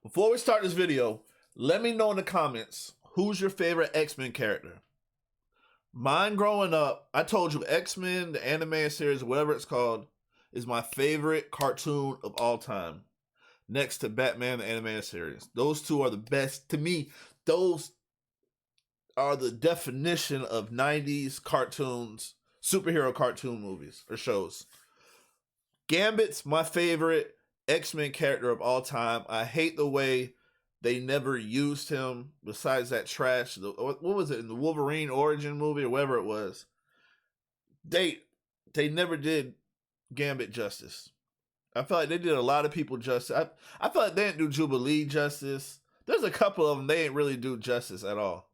Before we start this video, let me know in the comments who's your favorite X-Men character. Mine growing up, I told you X-Men, the animated series, whatever it's called, is my favorite cartoon of all time. Next to Batman, the animated series. Those two are the best. To me, those are the definition of 90s cartoons, superhero cartoon movies or shows. Gambit's my favorite X-Men character of all time. I hate the way they never used him besides that trash. What was it in the Wolverine origin movie or whatever it was? They never did Gambit justice. I feel like they did a lot of people justice. I feel like they didn't do Jubilee justice. There's a couple of them they didn't really do justice at all.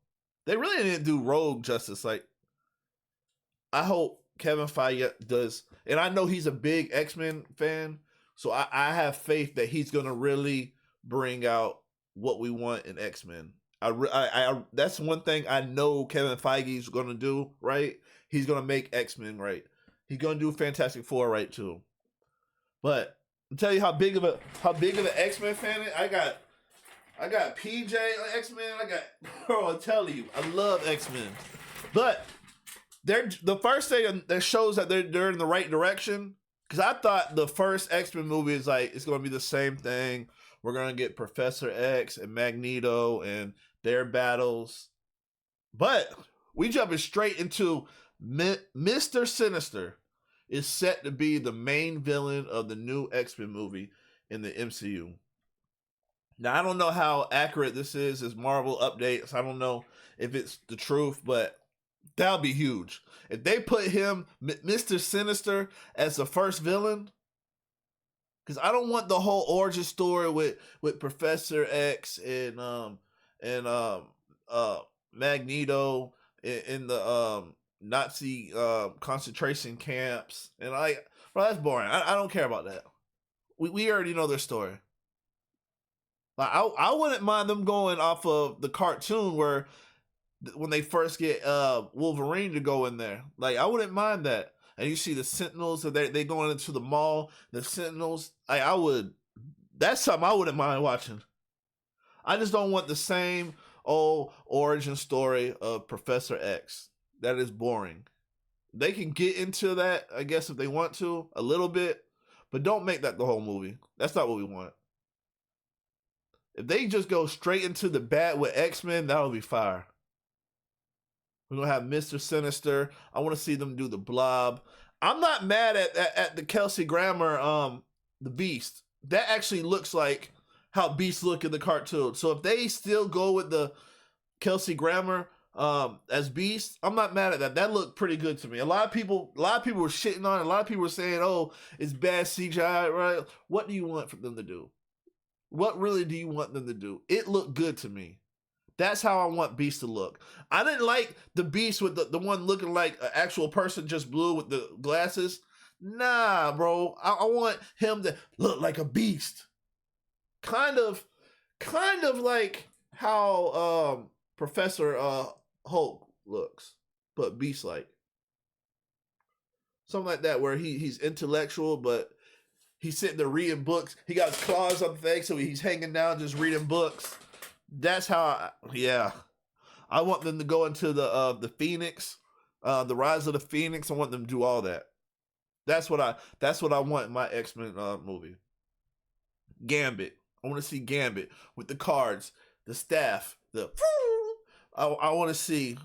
They really didn't do Rogue justice. Like, I hope Kevin Feige does, and I know he's a big X-Men fan, so I have faith that he's gonna really bring out what we want in X-Men. I that's one thing I know Kevin Feige's gonna do right. He's gonna make X-Men right. He's gonna do Fantastic Four right too. But I'll tell you how big of an X-Men fan I got PJ X-Men. Bro, I'll tell you, I love X-Men. But they're the first thing that shows that they're in the right direction. Because I thought the first X-Men movie is like it's gonna be the same thing. We're gonna get Professor X and Magneto and their battles. But we jumping straight into Mister Sinister is set to be the main villain of the new X-Men movie in the MCU. Now, I don't know how accurate this is as Marvel updates. I don't know if it's the truth, but that'll be huge. If they put him, Mister Sinister, as the first villain, because I don't want the whole origin story with Professor X and Magneto in the Nazi concentration camps, and that's boring. I don't care about that. We already know their story. Like I wouldn't mind them going off of the cartoon where when they first get Wolverine to go in there. Like I wouldn't mind that. And you see the Sentinels, they going into the mall. The Sentinels, I would. That's something I wouldn't mind watching. I just don't want the same old origin story of Professor X. That is boring. They can get into that, I guess, if they want to, a little bit, but don't make that the whole movie. That's not what we want. If they just go straight into the bat with X-Men, that'll be fire. We're going to have Mister Sinister. I want to see them do the Blob. I'm not mad at the Kelsey Grammer, the Beast. That actually looks like how Beast look in the cartoon. So if they still go with the Kelsey Grammer as Beast, I'm not mad at that. That looked pretty good to me. A lot of people were shitting on it. A lot of people were saying, "Oh, it's bad CGI." Right? What do you want for them to do? What really do you want them to do? It looked good to me. That's how I want Beast to look. I didn't like the Beast with the one looking like an actual person, just blue with the glasses. Nah, bro. I want him to look like a beast. Kind of like how Professor Hulk looks, but beast-like. Something like that, where he's intellectual, but he's sitting there reading books. He got his claws on the thing, so he's hanging down just reading books. That's how I want them to go into the Phoenix, the Rise of the Phoenix. I want them to do all that. That's what I want in my X-Men movie. Gambit. I want to see Gambit with the cards, the staff, I want to see,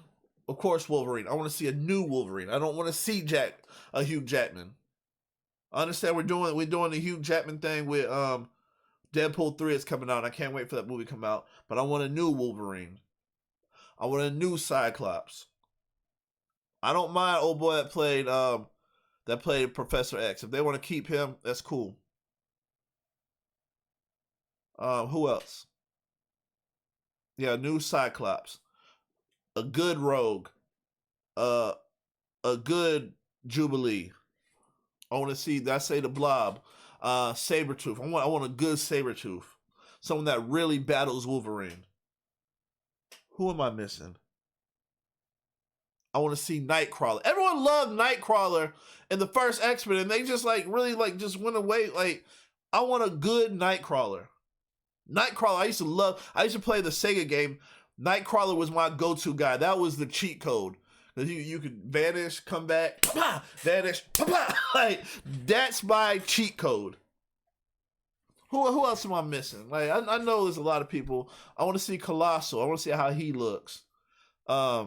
of course, Wolverine. I want to see a new Wolverine. I don't want to see Hugh Jackman. I understand we're doing the Hugh Jackman thing with Deadpool 3 is coming out. I can't wait for that movie to come out. But I want a new Wolverine. I want a new Cyclops. I don't mind old boy that played Professor X. If they want to keep him, that's cool. Who else? Yeah, new Cyclops. A good Rogue. A good Jubilee. I want to see, the Blob. Sabretooth. I want a good Sabretooth. Someone that really battles Wolverine. Who am I missing? I want to see Nightcrawler. Everyone loved Nightcrawler in the first X-Men, and they just really just went away. Like, I want a good Nightcrawler. Nightcrawler, I used to play the Sega game. Nightcrawler was my go-to guy. That was the cheat code. You could vanish, come back, pa-pa, vanish, pa-pa. Like, that's my cheat code. Who else am I missing? Like, I know there's a lot of people. I want to see Colossal. I want to see how he looks. I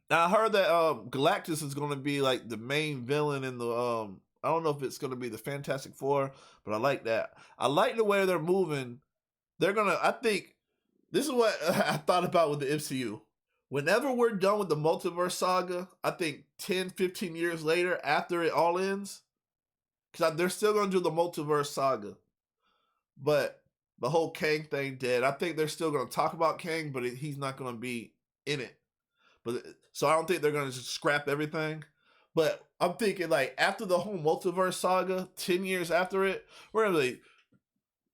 heard that Galactus is going to be like the main villain in the I don't know if it's going to be the Fantastic Four, but I like that. I like the way they're moving. I think this is what I thought about with the MCU. Whenever we're done with the multiverse saga, I think 10, 15 years later, after it all ends, because they're still going to do the multiverse saga. But the whole Kang thing dead. I think they're still going to talk about Kang, but he's not going to be in it. So I don't think they're going to just scrap everything. But I'm thinking, like, after the whole multiverse saga, 10 years after it, we're going to be like,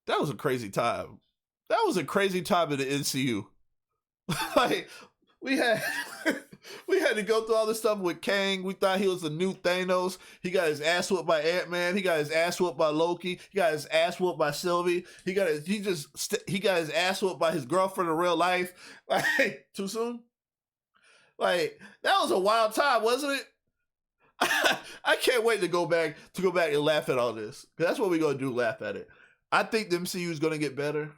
that was a crazy time. That was a crazy time in the MCU. Like, we had to go through all this stuff with Kang. We thought he was the new Thanos. He got his ass whooped by Ant-Man. He got his ass whooped by Loki. He got his ass whooped by Sylvie. He got his ass whooped by his girlfriend in real life. Like, too soon? Like, that was a wild time, wasn't it? I can't wait to go back and laugh at all this. Because that's what we're going to do, laugh at it. I think the MCU is going to get better.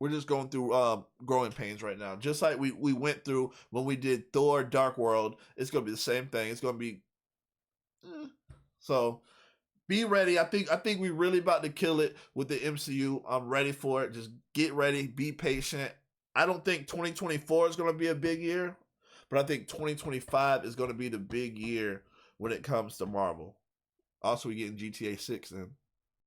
We're just going through growing pains right now. Just like we went through when we did Thor Dark World. It's going to be the same thing. It's going to be... So, be ready. I think we're really about to kill it with the MCU. I'm ready for it. Just get ready. Be patient. I don't think 2024 is going to be a big year. But I think 2025 is going to be the big year when it comes to Marvel. Also, we're getting GTA 6 in.